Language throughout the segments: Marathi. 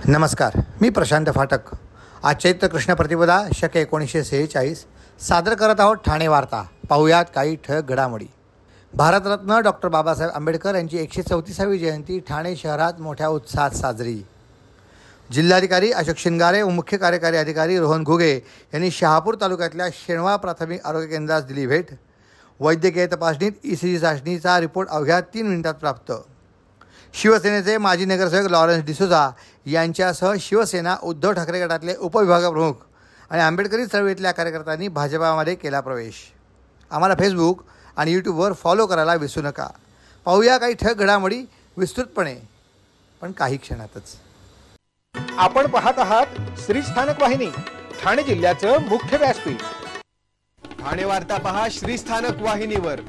नमस्कार, मी प्रशांत फाटक. आज चैत्र कृष्ण प्रतिपदा शके 1946 सादर करत आहोत ठाणे वार्ता. पाहुयात काही ठळक घडामोडी. भारतरत्न डॉक्टर बाबासाहेब आंबेडकर यांची 134वी जयंती ठाणे शहरात मोठ्या उत्साहात साजरी. जिल्हाधिकारी अशोक शिंगारे व मुख्य कार्यकारी अधिकारी रोहन घुगे यांनी शहापूर तालुक्यातल्या शेणवा प्राथमिक आरोग्य केंद्रास दिली भेट. वैद्यकीय तपासणीत ECG चाचणीचा रिपोर्ट अवघ्या 3 मिनिटात प्राप्त. शिवसेनेचे माजी नगरसेवक लॉरेन्स डिसोजा यांच्यासह शिवसेना उद्धव ठाकरे गटातले उपविभागप्रमुख आणि आंबेडकरी चळवळीतल्या कार्यकर्त्यांनी भाजपामध्ये केला प्रवेश. आम्हाला फेसबुक आणि यूट्यूबवर फॉलो करायला विसरू नका. पाहूया काही ठळक घडामोडी विस्तृतपणे, पण काही क्षणातच. आपण पाहत आहात श्री स्थानक वाहिनी, ठाणे जिल्ह्याचं मुख्य व्यासपीठ. ठाणे वार्ता पहा श्री स्थानक वाहिनीवर.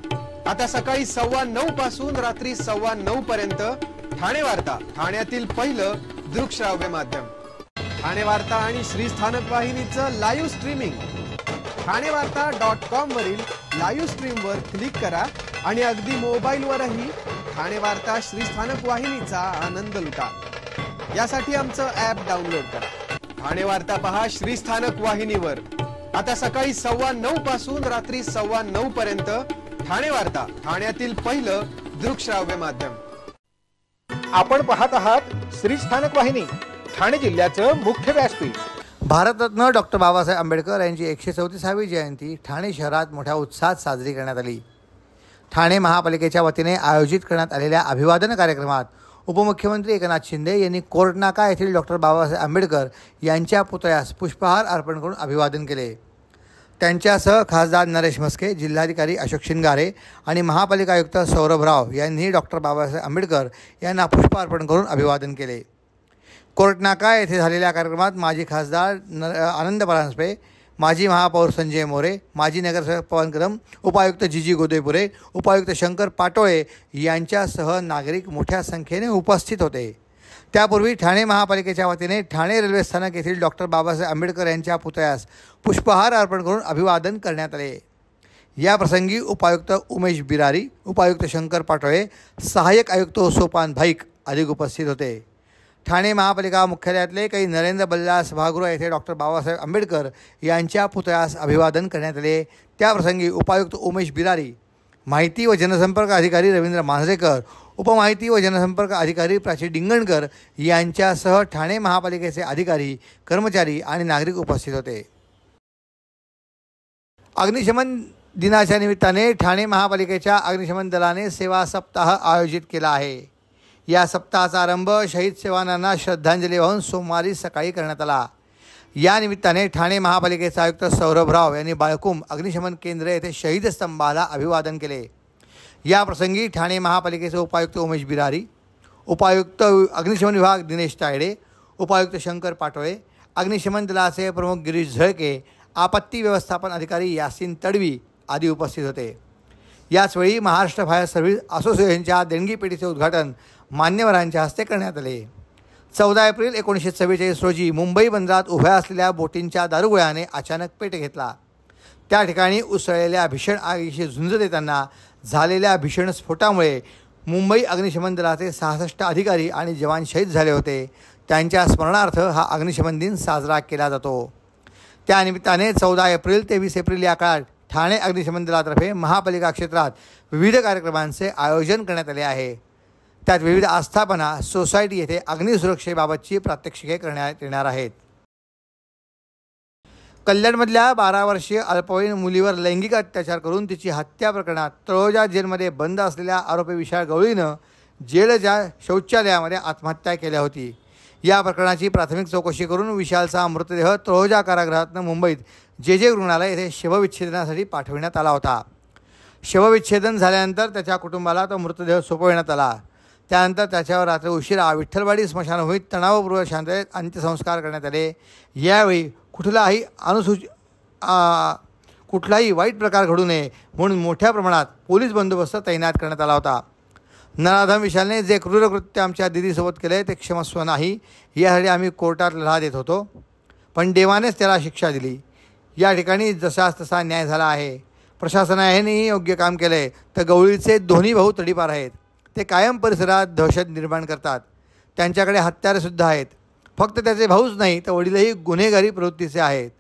आता सकाळी 9:15 पासून रात्री 9:15 पर्यंत ठाणे वार्ता, ठाण्यातील पहिलं दृकश्राव्य माध्यम. ठाणे वार्ता आणि श्री स्थानक वाहिनीचं लाईव्ह स्ट्रीमिंग ठाणेवार्ता.com वरील लाईव्ह स्ट्रीमवर क्लिक करा आणि अगदी मोबाईलवरही ठाणे वार्ता श्री स्थानक वाहिनीचा आनंद लुटा. यासाठी आमचं ॲप डाउनलोड करा. ठाणे वार्ता पहा श्री स्थानक वाहिनीवर. आता सकाळी 9:15 पासून रात्री 9:15 पर्यंत ठाणे वार्ता, ठाण्यातील पहिलं दृकश्राव्य माध्यम. आपण पाहत आहात श्री स्थानक वाहिनी, ठाणे जिल्ह्याचं मुख्य व्यासपीठ. भारतरत्न डॉक्टर बाबासाहेब आंबेडकर यांची 134वी जयंती ठाणे शहरात मोठ्या उत्साहात साजरी करण्यात आली. ठाणे महापालिकेच्या वतीने आयोजित करण्यात आलेल्या अभिवादन कार्यक्रमात उपमुख्यमंत्री एकनाथ शिंदे यांनी कोर्ट नाका येथील डॉक्टर बाबासाहेब आंबेडकर यांच्या पुतळ्यास पुष्पहार अर्पण करून अभिवादन केले. त्यांच्यासह खासदार नरेश म्हस्के, जिल्हाधिकारी अशोक शिंगारे आणि महापालिका आयुक्त सौरभ राव यांनी डॉक्टर बाबासाहेब आंबेडकर यांना पुष्प अर्पण करून अभिवादन केले. कोर्ट नाका येथे झालेल्या कार्यक्रमात माजी खासदार आनंद परांजपे, माजी महापौर संजय मोरे, माजी नगरसेवक पवन कदम, उपायुक्त जीजी गोदेपुरे, उपायुक्त शंकर पाटोळे यांच्यासह नागरिक मोठ्या संख्येने उपस्थित होते. त्यापूर्वी ठाणे महापालिकेच्या वतीने ठाणे रेल्वे स्थानक येथील डॉक्टर बाबासाहेब आंबेडकर यांच्या पुतळ्यास पुष्पहार अर्पण करून अभिवादन करण्यात आले. या प्रसंगी उपायुक्त उमेश बिरारी, उपायुक्त शंकर पाटोळे, सहाय्यक आयुक्त सोपान भाईक अधिक उपस्थित होते. ठाणे महापालिका मुख्यालयातले काही नरेंद्र बल्ला सभागृह येथे डॉक्टर बाबासाहेब आंबेडकर यांच्या पुतळ्यास अभिवादन करण्यात आले. त्याप्रसंगी उपायुक्त उमेश बिरारी, माहिती व जनसंपर्क अधिकारी रवींद्र मांजरेकर, उपमाहिती व जनसंपर्क अधिकारी प्राची डिंगणकर यांच्यासह ठाणे महापालिकेचे अधिकारी, कर्मचारी आणि नागरिक उपस्थित होते. अग्निशमन दिनाच्या निमित्ताने ठाणे महापालिकेच्या अग्निशमन दलाने सेवा सप्ताह आयोजित केला आहे. या सप्ताहाचा आरंभ शहीद सेवानांना श्रद्धांजली वाहून सोमवारी सकाळी करण्यात आला. या निमित्ताने ठाणे महापालिकेचे आयुक्त सौरभ राव यांनी बाळकुंभ अग्निशमन केंद्र येथे शहीद स्तंभाला अभिवादन केले. या प्रसंगी ठाणे महापालिकेचे उपायुक्त उमेश बिरारी, उपायुक्त अग्निशमन विभाग दिनेश तायडे, उपायुक्त शंकर पाटोळे, अग्निशमन दलाचे प्रमुख गिरीश झळके, आपत्ती व्यवस्थापन अधिकारी यासिन तडवी आदी उपस्थित होते. याचवेळी महाराष्ट्र फायर सर्व्हिस असोसिएशनच्या देणगी पेढीचे उद्घाटन मान्यवरांच्या हस्ते करण्यात आले. 14 एप्रिल 1944 रोजी मुंबई बंदरात उभ्या असलेल्या बोटींच्या दारुगोळ्याने अचानक पेट घेतला. त्या ठिकाणी उसळलेल्या भीषण आगीशी झुंज देताना झालेल्या भीषण स्फोटामुळे मुंबई अग्निशमन दलाचे 66 अधिकारी आणि जवान शहीद झाले होते. त्यांच्या स्मरणार्थ हा अग्निशमन दिन साजरा केला जातो. त्यानिमित्ताने 14 एप्रिल ते 20 एप्रिल या काळात ठाणे अग्निशमन दलातर्फे महापालिका क्षेत्रात विविध कार्यक्रमांचे आयोजन करण्यात आले आहे. त्यात विविध आस्थापना, सोसायटी येथे अग्निसुरक्षेबाबतची प्रात्यक्षिके करण्यात येणार आहेत. कल्याणमधल्या 12 वर्षीय अल्पवयीन मुलीवर लैंगिक अत्याचार करून तिची हत्या प्रकरणात तळोजा जेलमध्ये बंद असलेल्या आरोपी विशाल गवळीनं जेलच्या शौचालयामध्ये आत्महत्या केल्या होती. या प्रकरणाची प्राथमिक चौकशी करून विशालचा मृतदेह तळोजा कारागृहातून मुंबईत जे रुग्णालय येथे शवविच्छेदनासाठी पाठविण्यात आला होता. शवविच्छेदन झाल्यानंतर त्याच्या कुटुंबाला तो मृतदेह सोपविण्यात आला. त्यानंतर त्याच्यावर रात्री उशिरा विठ्ठलवाडी स्मशानभूमीत तणावपूर्वक शांततेत अंत्यसंस्कार करण्यात आले. यावेळी कुठलाही वाईट प्रकार घडू नये म्हणून मोठ्या प्रमाणात पोलीस बंदोबस्त तैनात करण्यात आला होता. नराधम विशालने जे क्रूरकृत्य आमच्या दिदीसोबत केले ते क्षमस्व नाही, यासाठी आम्ही कोर्टात लढा देत होतो, पण देवानेच त्याला शिक्षा दिली. या ठिकाणी जसाच तसा न्याय झाला आहे. प्रशासनानेही योग्य काम केले. तर गवळीचे दोन्ही भाऊ तडीपार आहेत. ते कायम परिसरात दहशत निर्माण करतात. त्यांच्याकडे हत्यारेसुद्धा आहेत. फक्त त्याचे भाऊच नाही तर वडीलही गुन्हेगारी प्रवृत्तीचे आहेत,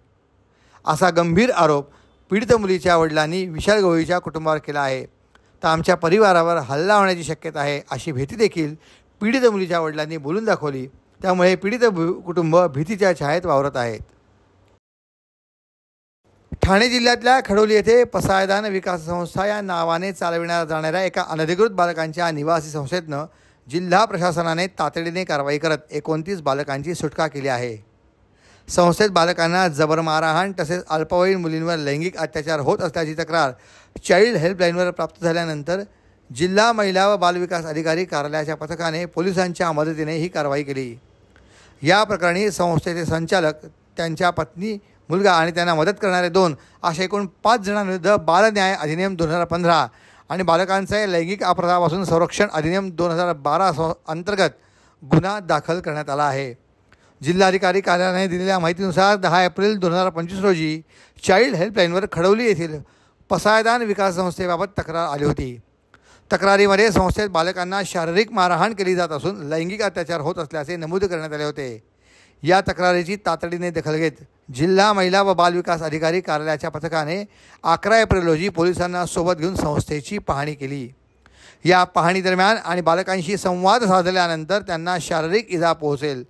असा गंभीर आरोप पीडित मुलीच्या वडिलांनी विशाल गवळीच्या कुटुंबावर केला आहे. तर आमच्या परिवारावर हल्ला होण्याची शक्यता आहे अशी भीती देखील पीडित मुलीच्या वडिलांनी बोलून दाखवली. त्यामुळे पीडित कुटुंब भीतीच्या छायेत वावरत आहेत. ठाणे जिल्ह्यातल्या खडोली येथे पसायदान विकास संस्था या नावाने चालविण्यात जाणाऱ्या एका अनधिकृत बालकांच्या निवासी संस्थेतनं जिल्हा प्रशासनाने तातडीने कारवाई करत 29 बालकांची सुटका केली आहे. संस्थेत बालकांना जबर मारहाण तसेच अल्पवयीन मुलींवर लैंगिक अत्याचार होत असल्याची तक्रार चाइल्ड हेल्पलाईनवर प्राप्त झाल्यानंतर जिल्हा महिला व बालविकास अधिकारी कार्यालयाच्या पथकाने पोलिसांच्या मदतीने ही कारवाई केली. या प्रकरणी संस्थेचे संचालक, त्यांच्या पत्नी, मुलगा आणि त्यांना मदत करणारे 2 अशा एकूण 5 जणांविरुद्ध बाल न्याय अधिनियम 2015 आणि बालकांचे लैंगिक अपराधापासून संरक्षण अधिनियम 2012 अंतर्गत गुन्हा दाखल करण्यात आला आहे. जिल्हाधिकारी कार्यालयाने दिलेल्या माहितीनुसार 10 एप्रिल 2025 रोजी चाइल्ड हेल्पलाईनवर खडोली येथील पसायदान विकास संस्थेबाबत तक्रार आली होती. तक्रारीमध्ये संस्थेत बालकांना शारीरिक मारहाण केली जात असून लैंगिक अत्याचार होत असल्याचे नमूद करण्यात आले होते. या तक्रारीची तातडीने दखल घेत जिल्हा महिला व बालविकास अधिकारी कार्यालयाच्या पथकाने 11 एप्रिल रोजी पोलिसांना सोबत घेऊन संस्थेची पाहणी केली. या पाहणीदरम्यान आणि बालकांशी संवाद साधल्यानंतर त्यांना शारीरिक इजा पोहोचेल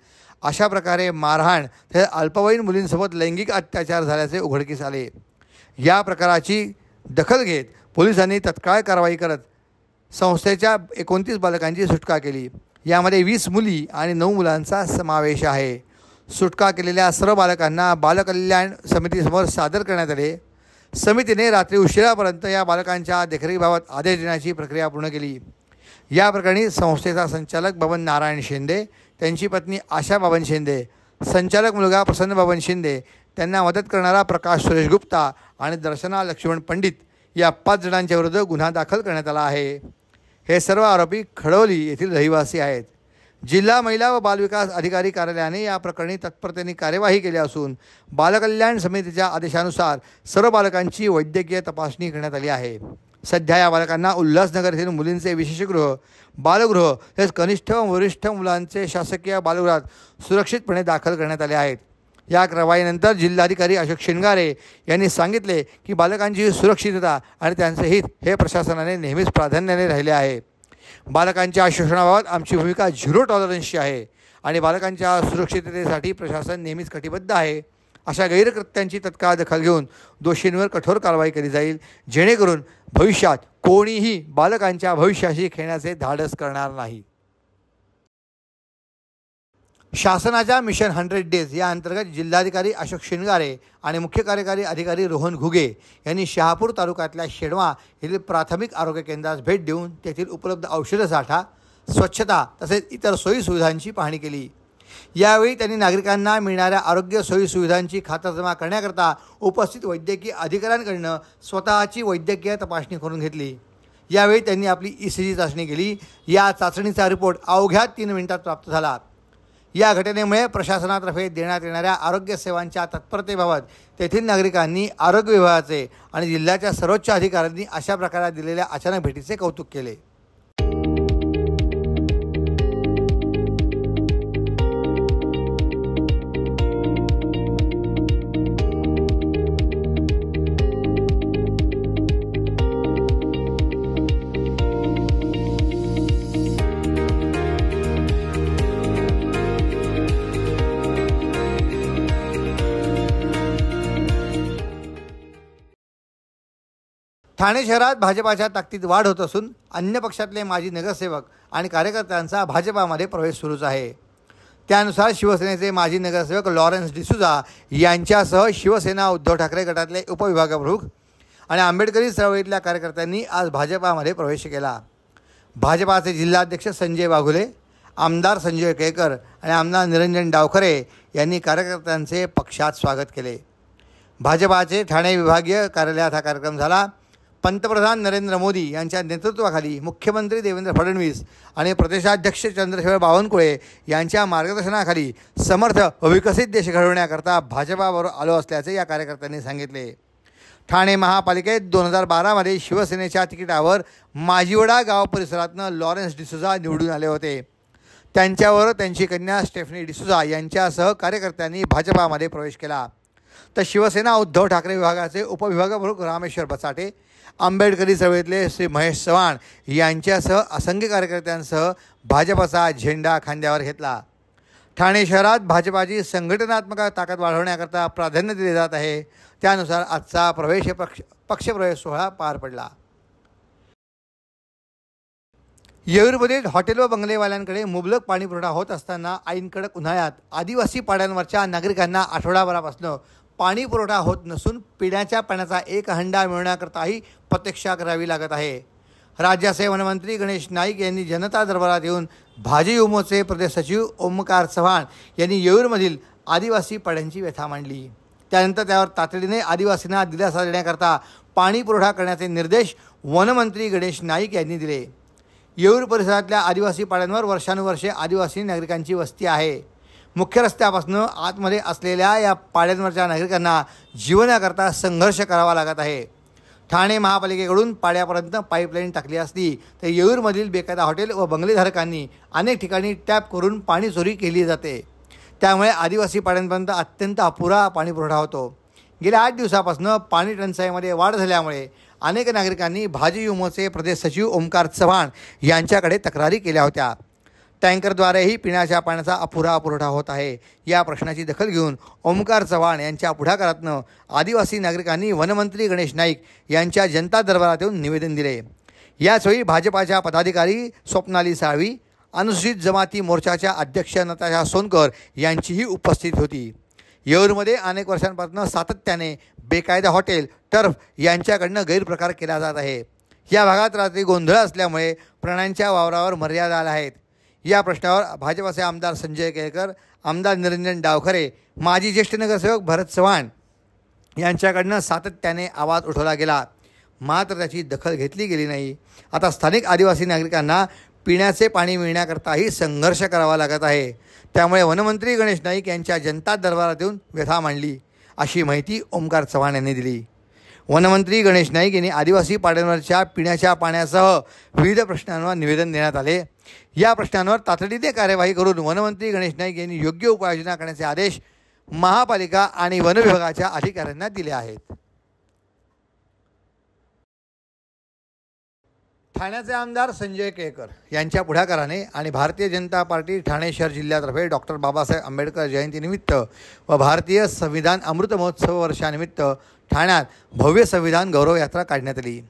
अशा प्रकारे मारहाण तसेच अल्पवयीन मुलींसोबत लैंगिक अत्याचार झाल्याचे उघडकीस आले. या प्रकाराची दखल घेत पोलिसांनी तत्काळ कारवाई करत संस्थेच्या 29 बालकांची सुटका केली. यामध्ये 20 मुली आणि 9 मुलांचा समावेश आहे. सुटका केलेल्या सर्व बालकांना बालकल्याण समितीसमोर सादर करण्यात आले. समितीने रात्री उशिरापर्यंत या बालकांच्या देखरेखीबाबत आदेश देण्याची प्रक्रिया पूर्ण केली. या प्रकरणी संस्थेचा संचालक बबन नारायण शिंदे, त्यांची पत्नी आशा बाबन शिंदे, संचालक मुलगा प्रसन्न बाबन शिंदे, त्यांना मदत करणारा प्रकाश सुरेश गुप्ता आणि दर्शना लक्ष्मण पंडित या 5 जणांच्या विरुद्ध गुन्हा दाखल करण्यात आला आहे. हे सर्व आरोपी खडोली येथील रहिवासी आहेत. जिल्हा महिला व बालविकास अधिकारी कार्यालयाने या प्रकरणी तत्परतेने कार्यवाही केली असून बालकल्याण समितीच्या आदेशानुसार सर्व बालकांची वैद्यकीय तपासणी करण्यात आली आहे. सध्या या बालकांना उल्हासनगर येथील मुलींचे विशेषगृह, बालगृह तसेच कनिष्ठ व वरिष्ठ मुलांचे शासकीय बालगृहात सुरक्षितपणे दाखल करण्यात आले आहेत. या कारवाईनंतर जिल्हाधिकारी अशोक शिंगारे यांनी सांगितले की बालकांची सुरक्षितता आणि त्यांचे हित हे प्रशासनाने नेहमीच प्राधान्याने राहिले आहे. बालकांच्या शोषणाबाबत आमची भूमिका 0 टॉलरन्सची आहे आणि बालकांच्या सुरक्षिततेसाठी प्रशासन नेहमीच कटिबद्ध आहे. अशा गैरकृत्यांची तत्काळ दखल घेऊन दोषींवर कठोर कारवाई केली जाईल, जेणेकरून भविष्यात कोणीही बालकांच्या भविष्याशी खेळण्याचे धाडस करणार नाही. शासनाच्या मिशन 100 डेज या अंतर्गत जिल्हाधिकारी अशोक शिंगारे आणि मुख्य कार्यकारी अधिकारी रोहन घुगे यांनी शहापूर तालुक्यातल्या शेडवा येथील प्राथमिक आरोग्य केंद्रास भेट देऊन तेथील उपलब्ध औषधसाठा, स्वच्छता तसेच इतर सोयीसुविधांची पाहणी केली. यावेळी त्यांनी नागरिकांना मिळणाऱ्या आरोग्य सोयीसुविधांची खातरजमा करण्याकरता उपस्थित वैद्यकीय अधिकाऱ्यांकडून स्वतःची वैद्यकीय तपासणी करून घेतली. यावेळी त्यांनी आपली ECG चाचणी केली. या चाचणीचा रिपोर्ट अवघ्या 3 मिनिटात प्राप्त झाला. या घटनेमुळे प्रशासनातर्फे देण्यात येणाऱ्या आरोग्य सेवांच्या तत्परतेबाबत तेथील नागरिकांनी आरोग्य विभागाचे आणि जिल्ह्याच्या सर्वोच्च अधिकाऱ्यांनी अशा प्रकारे दिलेल्या अचानक भेटीचे कौतुक केले. ठाणे शहरात भाजपाच्या ताकदीत वाढ होत असून अन्य पक्षातले माजी नगरसेवक आणि कार्यकर्त्यांचा भाजपामध्ये प्रवेश सुरूच आहे. त्यानुसार शिवसेनेचे माजी नगरसेवक लॉरेन्स डिसूजा यांच्यासह शिवसेना उद्धव ठाकरे गटातले उपविभागप्रमुख आणि आंबेडकरी चळवळीतल्या कार्यकर्त्यांनी आज भाजपामध्ये प्रवेश केला. भाजपाचे जिल्हाध्यक्ष संजय वाघुले, आमदार संजय केळकर आणि आमदार निरंजन डावखरे यांनी कार्यकर्त्यांचे पक्षात स्वागत केले. भाजपाचे ठाणे विभागीय कार्यालयात हा कार्यक्रम झाला. पंतप्रधान नरेंद्र मोदी यांच्या नेतृत्वाखाली मुख्यमंत्री देवेंद्र फडणवीस आणि प्रदेशाध्यक्ष चंद्रशेखर बावनकुळे यांच्या मार्गदर्शनाखाली समर्थ व विकसित देश घडवण्याकरता भाजपाबरोबर आलो असल्याचे या कार्यकर्त्यांनी सांगितले. ठाणे महापालिकेत 2012मध्ये शिवसेनेच्या तिकिटावर माजिवडा गाव परिसरातनं लॉरेन्स डिसूजा निवडून आले होते. त्यांच्यावर त्यांची कन्या स्टेफनी डिसूजा यांच्यासह कार्यकर्त्यांनी भाजपामध्ये प्रवेश केला. तर शिवसेना उद्धव ठाकरे विभागाचे उपविभागप्रमुख रामेश्वर बचाटे, आंबेडकरी चळवळीतले श्री महेश चव्हाण यांच्यासह असंख्य कार्यकर्त्यांसह भाजपाचा झेंडा खांद्यावर घेतला. ठाणे शहरात भाजपाची संघटनात्मक ताकद वाढवण्याकरता प्राधान्य दिले जात आहे. त्यानुसार आजचा पक्षप्रवेश सोहळा पार पडला. येऊरमध्ये हॉटेल व बंगलेवाल्यांकडे मुबलक पाणी पुरवठा होत असताना ऐन कडक उन्हाळ्यात आदिवासी पाड्यांवरच्या नागरिकांना आठवडाभरापासून पाणी पुरवठा होत नसून पिण्याच्या पाण्याचा एक हंडा मिळवण्याकरताही प्रतीक्षा करावी लागत आहे. राज्याचे वनमंत्री गणेश नाईक यांनी जनता दरबारात येऊन भाजयुमोचे प्रदेश सचिव ओमकार चव्हाण यांनी येऊरमधील आदिवासी पाड्यांची व्यथा मांडली. त्यानंतर त्यावर तातडीने आदिवासींना दिलासा देण्याकरता पाणी पुरवठा करण्याचे निर्देश वनमंत्री गणेश नाईक यांनी दिले. येऊर परिसरातल्या आदिवासी पाड्यांवर वर्षानुवर्षे आदिवासी नागरिकांची वस्ती आहे. मुख्य रस्त्यापासून आतमध्ये असलेल्या या पाड्यांवरच्या नागरिकांना जीवनाकरता संघर्ष करावा लागत आहे. ठाणे महापालिकेकडून पाड्यापर्यंत पाईपलाईन टाकली असली तर येऊरमधील बेकायदा हॉटेल व बंगलेधारकांनी अनेक ठिकाणी टॅप करून पाणी चोरी केली जाते. त्यामुळे आदिवासी पाड्यांपर्यंत अत्यंत अपुरा पाणी पुरवठा होतो. गेल्या 8 दिवसापासून पाणी टंचाईमध्ये वाढ झाल्यामुळे अनेक नागरिकांनी भाजयुमोचे प्रदेश सचिव ओमकार चव्हाण यांच्याकडे तक्रारी केल्या होत्या. टँकरद्वारेही पिण्याच्या पाण्याचा अपुरा पुरवठा होत आहे. या प्रश्नाची दखल घेऊन ओमकार चव्हाण यांच्या पुढाकारातनं आदिवासी नागरिकांनी वनमंत्री गणेश नाईक यांच्या जनता दरबारात येऊन निवेदन दिले. याचवेळी भाजपाच्या पदाधिकारी स्वप्नाली साळवी, अनुसूचित जमाती मोर्चाच्या अध्यक्ष नताशा सोनकर यांचीही उपस्थिती होती. येऊरमध्ये अनेक वर्षांपासून सातत्याने बेकायदा हॉटेल, टर्फ यांच्याकडनं गैरप्रकार केला जात आहे. या भागात रात्री गोंधळ असल्यामुळे प्राण्यांच्या वावरावर मर्यादा आल्या आहेत. या प्रश्नावर भाजपाचे आमदार संजय केळकर, आमदार निरंजन डावखरे, माजी ज्येष्ठ नगरसेवक भरत चव्हाण यांच्याकडनं सातत्याने आवाज उठवला गेला, मात्र त्याची दखल घेतली गेली नाही. आता स्थानिक आदिवासी नागरिकांना पिण्याचे पाणी मिळण्याकरताही संघर्ष करावा लागत आहे. त्यामुळे वनमंत्री गणेश नाईक यांच्या जनता दरबारात येऊन व्यथा मांडली, अशी माहिती ओमकार चव्हाण यांनी दिली. वनमंत्री गणेश नाईक यांनी आदिवासी पाड्यांवरच्या पिण्याच्या पाण्यासह विविध प्रश्नांवर निवेदन देण्यात आले. या प्रश्नांवर तातडीने कार्यवाही करून वनमंत्री गणेश नाईक यांनी योग्य उपाययोजना करण्याचे आदेश महापालिका आणि वन विभागाच्या अधिकाऱ्यांना दिले आहेत. ठाण्याचे आमदार संजय केळकर यांच्या पुढाकाराने आणि भारतीय जनता पार्टी ठाणे शहर जिल्ह्यातर्फे डॉक्टर बाबासाहेब आंबेडकर जयंतीनिमित्त व भारतीय संविधान अमृत महोत्सव वर्षानिमित्त ठाण्यात भव्य संविधान गौरव यात्रा काढण्यात आली.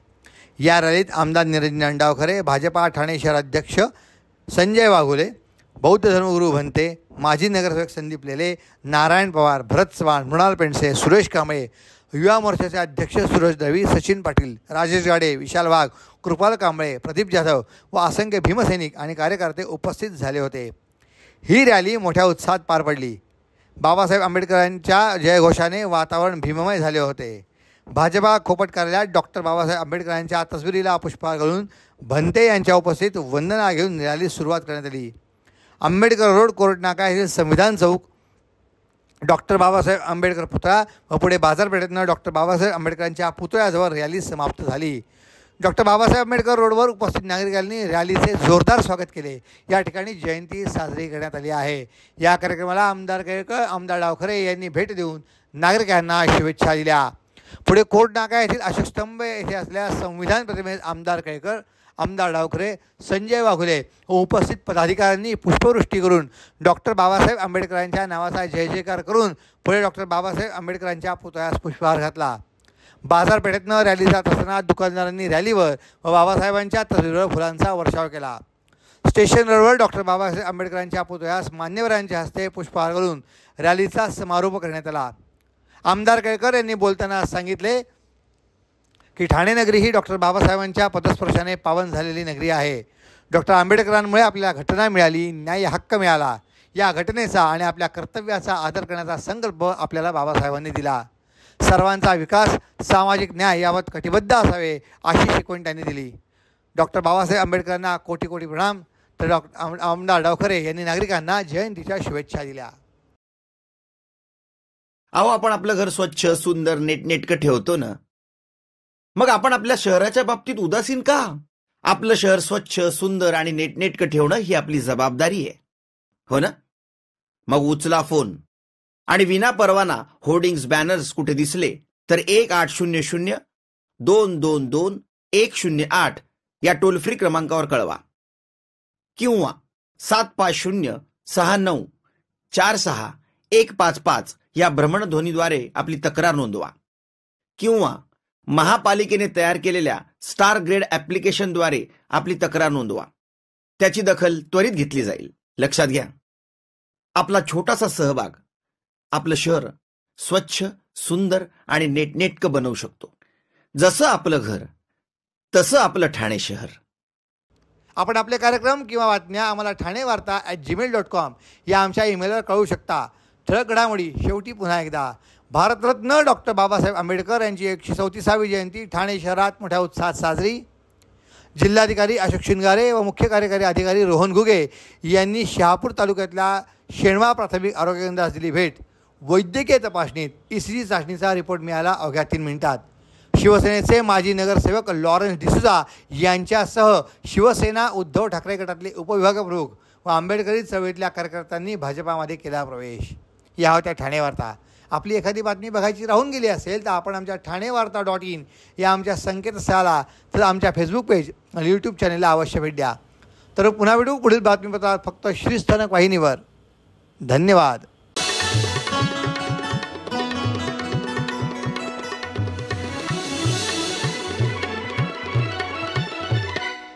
या रॅलीत आमदार निरंजन डावखरे, भाजपा ठाणे शहर अध्यक्ष संजय वाघुले, बौद्ध धर्मगुरू भंते, माजी नगरसेवक संदीप लेले, नारायण पवार, भरत चव्हाण, मृणाल पेंडसे, सुरेश कांबळे, युवा मोर्चाचे अध्यक्ष सूरज दळवी, सचिन पाटील, राजेश गाडे, विशाल वाघ, कृपाल कांबळे, प्रदीप जाधव व असंख्य भीमसैनिक आणि कार्यकर्ते उपस्थित झाले होते. ही रॅली मोठ्या उत्साहात पार पडली. बाबासाहेब आंबेडकरांच्या जयघोषाने वातावरण भीममय झाले होते. भाजपा खोपट कार्यालयात डॉक्टर बाबासाहेब आंबेडकरांच्या तस्वीरीला पुष्पहार घालून भंते यांच्या उपस्थित वंदना घेऊन रॅली सुरुवात करण्यात आली. आंबेडकर रोड, कोर्ट नाका येथील संविधान चौक, डॉक्टर बाबासाहेब आंबेडकर पुतळा व पुढे बाजारपेठेतनं डॉक्टर बाबासाहेब आंबेडकरांच्या पुतळ्याजवळ रॅली समाप्त झाली. डॉक्टर बाबासाहेब आंबेडकर रोडवर उपस्थित नागरिकांनी रॅलीचे जोरदार स्वागत केले. या ठिकाणी जयंती साजरी करण्यात आली आहे. या कार्यक्रमाला आमदार केळकर, आमदार डावखरे यांनी भेट देऊन नागरिकांना शुभेच्छा दिल्या. पुढे कोर्ट नाका येथील अशोकस्तंभ येथे असलेल्या संविधान प्रतिमेत आमदार केळकर, आमदार डावखरे, संजय वाघुले व उपस्थित पदाधिकाऱ्यांनी पुष्पवृष्टी करून डॉक्टर बाबासाहेब आंबेडकरांच्या नावाचा जय जयकार करून पुढे डॉक्टर बाबासाहेब आंबेडकरांच्या पुतळ्यास पुष्पहार घातला. बाजारपेठेतनं रॅली जात असताना दुकानदारांनी रॅलीवर व बाबासाहेबांच्या तस्वीरीवर फुलांचा वर्षाव केला. स्टेशन रोडवर डॉक्टर बाबासाहेब आंबेडकरांच्या पुतळ्यास मान्यवरांच्या हस्ते पुष्पहार घालून रॅलीचा समारोप करण्यात आला. आमदार केळकर यांनी बोलताना सांगितले की ठाणे नगरी ही डॉक्टर बाबासाहेबांच्या पदस्पर्शाने पावन झालेली नगरी आहे. डॉक्टर आंबेडकरांमुळे आपल्याला घटना मिळाली, न्याय हक्क मिळाला. या घटनेचा आणि आपल्या कर्तव्याचा आदर करण्याचा संकल्प आपल्याला बाबासाहेबांनी दिला. सर्वांचा विकास, सामाजिक न्याय याबाबत कटिबद्ध असावे अशी शिकवण त्यांनी दिली. डॉक्टर बाबासाहेब आंबेडकरांना कोटी कोटी प्रणाम. तर आमदार डावखरे यांनी नागरिकांना जयंतीच्या शुभेच्छा दिल्या. अहो, आपण आपलं घर स्वच्छ, सुंदर, नीटनेटकं ठेवतो ना, मग आपण आपल्या शहराच्या बाबतीत उदासीन का? आपलं शहर स्वच्छ, सुंदर आणि नीटनेटकं ठेवणं ही आपली जबाबदारी आहे. हो ना? मग उचला फोन आणि विना परवाना होर्डिंग्स बॅनर्स कुठे दिसले तर 1800-222-108 या टोल फ्री क्रमांकावर कळवा किंवा 7506946-155 या भ्रमणध्वनीद्वारे आपली तक्रार नोंदवा किंवा महापालिकेने तयार केलेल्या स्टार ग्रेड ॲप्लिकेशनद्वारे आपली तक्रार नोंदवा. त्याची दखल त्वरित घेतली जाईल. लक्षात घ्या, आपला छोटासा सहभाग आपलं शहर स्वच्छ, सुंदर आणि नेटनेटकं बनवू शकतो. जसं आपलं घर तसं आपलं ठाणे शहर. आपण आपले कार्यक्रम किंवा बातम्या आम्हाला ठाणेवार्ता@gmail.com या आमच्या ईमेलवर कळवू शकता. ठळक घडामोडी शेवटी पुन्हा एकदा. भारतरत्न डॉक्टर बाबासाहेब आंबेडकर यांची 134वी जयंती ठाणे शहरात मोठ्या उत्साहात साजरी. जिल्हाधिकारी अशोक शिंगारे व मुख्य कार्यकारी अधिकारी रोहन घुगे यांनी शहापूर तालुक्यातल्या शेणवा प्राथमिक आरोग्य केंद्रास दिली भेट. वैद्यकीय तपासणीत ECG चाचणीचा रिपोर्ट मिळाला अवघ्या 3 मिनिटात. शिवसेनेचे माजी नगरसेवक लॉरेन्स डिसूजा यांच्यासह शिवसेना उद्धव ठाकरे गटातले उपविभागप्रमुख व आंबेडकरी चळवळीतल्या कार्यकर्त्यांनी भाजपामध्ये केला प्रवेश. या होत्या ठाणे वार्ता. आपली एखादी बातमी बघायची राहून गेली असेल तर आपण आमच्या ठाणेवार्ता.in या आमच्या संकेतस्थळाला तर आमच्या फेसबुक पेज आणि यूट्यूब चॅनेलला अवश्य भेट द्या. तर पुन्हा भेटू पुढील बातमीपत्रात फक्त श्रीस्थानक वाहिनीवर. धन्यवाद.